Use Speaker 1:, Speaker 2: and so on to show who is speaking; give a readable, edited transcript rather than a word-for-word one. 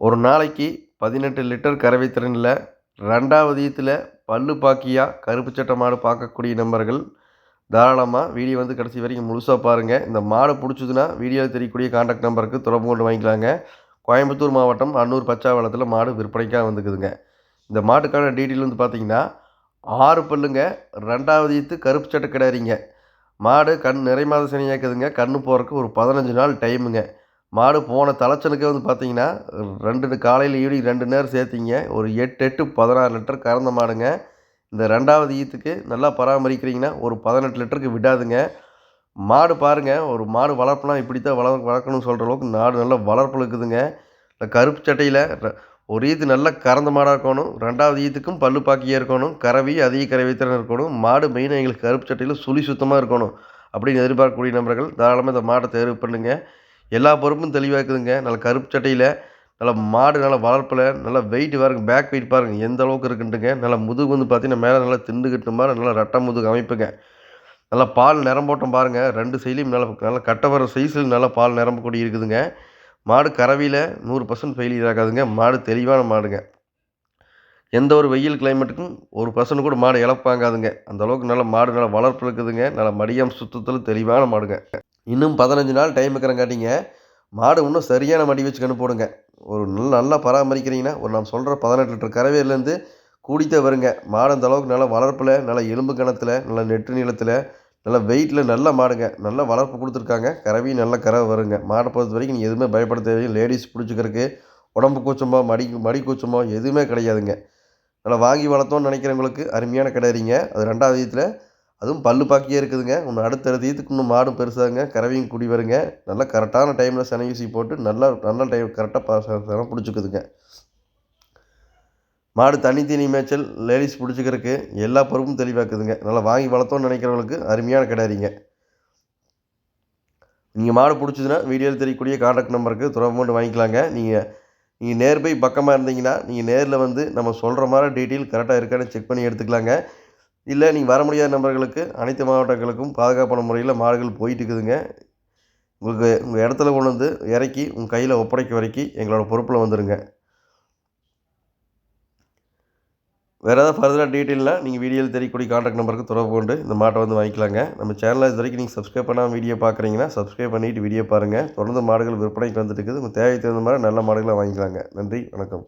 Speaker 1: ஒரு நாளைக்கு 18 லிட்டர் கறவை திறனில் 2வது ஈத்துல பல்லு பாக்கியா கருப்பு சட்டை மாடு பார்க்கக்கூடிய நண்பர்கள் தாராளமாக வீடியோ வந்து கடைசி வரைக்கும் முழுசாக பாருங்கள். இந்த மாடு பிடிச்சதுன்னா வீடியோவில் தெரியக்கூடிய கான்டாக்ட் நம்பருக்கு தொடர்பு கொண்டு வாங்கிக்கலாங்க. கோயம்புத்தூர் மாவட்டம் அன்னூர் பச்சாவளத்தில் மாடு விற்பனைக்காக வந்துக்குதுங்க. இந்த மாட்டுக்கான டீட்டெயில் வந்து பார்த்தீங்கன்னா 6 பல்லுங்க, 2வது ஈத்து கருப்பு சட்டை கிடாரிங்க. மாடு கண் நிறை மாத சனியாக்குதுங்க. கண்ணு போகிறதுக்கு ஒரு 15 நாள் டைமுங்க. மாடு போன தலைச்சனுக்கே வந்து பார்த்தீங்கன்னா 2 காலையில் ஈவினிங் 2 நேரம் சேர்த்திங்க ஒரு 8 16 லிட்டர் கறந்த மாடுங்க. இந்த 2வது ஈத்துக்கு நல்லா பராமரிக்கிறீங்கன்னா ஒரு 18 லிட்டருக்கு விடாதுங்க. மாடு பாருங்கள், ஒரு மாடு வளர்ப்புனா இப்படி தான் வளர்க்கணும்னு சொல்கிற அளவுக்கு மாடு நல்லா வளர்ப்பில் இருக்குதுங்க. இந்த கருப்பு சட்டையில் ஒரு ஈத்து நல்லா கறந்த மாடாக இருக்கணும். 2வது ஈத்துக்கும் பல்லு பாக்கியாக இருக்கணும். கறவை அதிக கறவை திறன் இருக்கணும். மாடு மெயினாக எங்களுக்கு கருப்பு சட்டையில் சுழி சுத்தமாக இருக்கணும் அப்படின்னு எதிர்பார்க்கக்கூடிய நபர்கள் தாராளமாக இந்த மாட்டை தேர்வு பண்ணுங்கள். எல்லா பொறுப்பும் தெளிவாக இருக்குதுங்க. நல்ல கருப்பு சட்டையில் நல்லா மாடு நல்லா வளர்ப்பில் நல்லா வெயிட் பாருங்கள், பேக் வெயிட் பாருங்கள் எந்த அளவுக்கு இருக்குன்ட்டுங்க. நல்லா முதுகு வந்து பார்த்தீங்கன்னா மேலே நல்லா திண்டுக்கிட்டு மாதிரி நல்லா ரெட்டை முதுகு அமைப்புங்க. நல்லா பால் நிரம்போட்டம் பாருங்கள், 2 சைட்லையும் நல்லா கட்டை வர சைஸில் நல்லா பால் நிரம்பக்கூடிய இருக்குதுங்க. மாடு கறவையில் 100% ஃபெயிலியர் ஆகாதுங்க. மாடு தெளிவான மாடுங்க. எந்த ஒரு வெயில் கிளைமேட்டுக்கும் 1% கூட மாடு இழப்பாங்காதுங்க. அந்த அளவுக்கு நல்ல மாடு நல்லா வளர்ப்பு இருக்குதுங்க. நல்லா மடியம் சுத்தத்தில் தெளிவான மாடுங்க. இன்னும் 15 நாள் டைம் இருக்கிறங்காட்டிங்க மாடு இன்னும் சரியான மடி வச்சு கன்று போடுங்க. ஒரு நல்லா பராமரிக்கிறீங்கன்னா ஒரு நாம் சொல்கிற 18 லிட்டர் கறவையிலேருந்து கூடித்தே வருங்க. மாடு அந்த அளவுக்கு நல்லா வளர்ப்பில் நல்லா எலும்பு கணத்தில் நல்லா நெட்டு நீளத்தில் நல்லா வெயிட்டில் நல்ல மாடுங்க. நல்ல வளர்ப்பு கொடுத்துருக்காங்க. கறவையும் நல்ல கறவை வருங்க. மாடை பொறுத்த வரைக்கும் நீங்கள் எதுவுமே பயப்பட தேவையில்லை. லேடிஸ் பிடிச்சிக்கிறதுக்கு உடம்பு கூச்சமோ மடி கூச்சமோ எதுவுமே கிடையாதுங்க. நல்லா வாங்கி வளர்த்தோன்னு நினைக்கிறவங்களுக்கு அருமையான கிடாரிங்க. அது 2வது ஈத்தில் அதுவும் பல்லு பாக்கியே இருக்குதுங்க. இன்னும் அடுத்த ஈத்துக்கு இன்னும் மாடும் பெருசாகுங்க. கறவையும் கூடி வருங்க. நல்லா கரெக்டான டைமில் சனை ஊசி போட்டு நல்ல டைம் கரெக்டாக பிடிச்சிக்குதுங்க. மாடு தண்ணி தீனி மேய்ச்சல் லேடிஸ் பிடிச்சிக்கிறதுக்கு எல்லா பொறுப்பும் தெளிவாக்குதுங்க. நல்லா வாங்கி வளர்த்தோன்னு நினைக்கிறவங்களுக்கு அருமையான கிடாரிங்க. நீங்கள் மாடு பிடிச்சதுன்னா வீடியோவில் தெரியக்கூடிய கான்டாக்ட் நம்பருக்கு தொடர்பு கொண்டு வாங்கிக்கலாங்க. நீங்கள் நேர்பை பக்கமாக இருந்தீங்கன்னா நீங்கள் நேரில் வந்து நம்ம சொல்கிற மாதிரி டீட்டெயில் கரெக்டாக இருக்கான்னு செக் பண்ணி எடுத்துக்கலாங்க. இல்லை நீங்கள் வர முடியாத நபர்களுக்கு அனைத்து மாவட்டங்களுக்கும் பாதுகாப்பான முறையில் மாடுகள் போயிட்டு இருக்குதுங்க. உங்கள் இடத்துல கொண்டு வந்து இறக்கி உங்கள் கையில் ஒப்படைக்க வரைக்கும் எங்களோட பொறுப்பில் வந்துடுங்க. வேறு ஏதாவது ஃபர்தராக டீட்டெயில்னால் நீங்கள் வீடியோவில் தெரியக்கூடிய கான்டாக்ட் நம்பருக்கு தொடர்பு கொண்டு இந்த மாட்டை வந்து வாங்கிக்கலாங்க. நம்ம சேனலில் இது வரைக்கும் நீங்கள் சப்ஸ்கிரைப் பண்ணாமல் வீடியோ பார்க்குறீங்கன்னா சப்ஸ்கிரைப் பண்ணிவிட்டு வீடியோ பாருங்கள். தொடர்ந்து மாடுகள் விற்பனைக்கு வந்துட்டு இருக்குது. உங்கள் தேவைக்கு தகுந்த மாதிரி நல்ல மாடுகளை வாங்கிக்கலாங்க. நன்றி, வணக்கம்.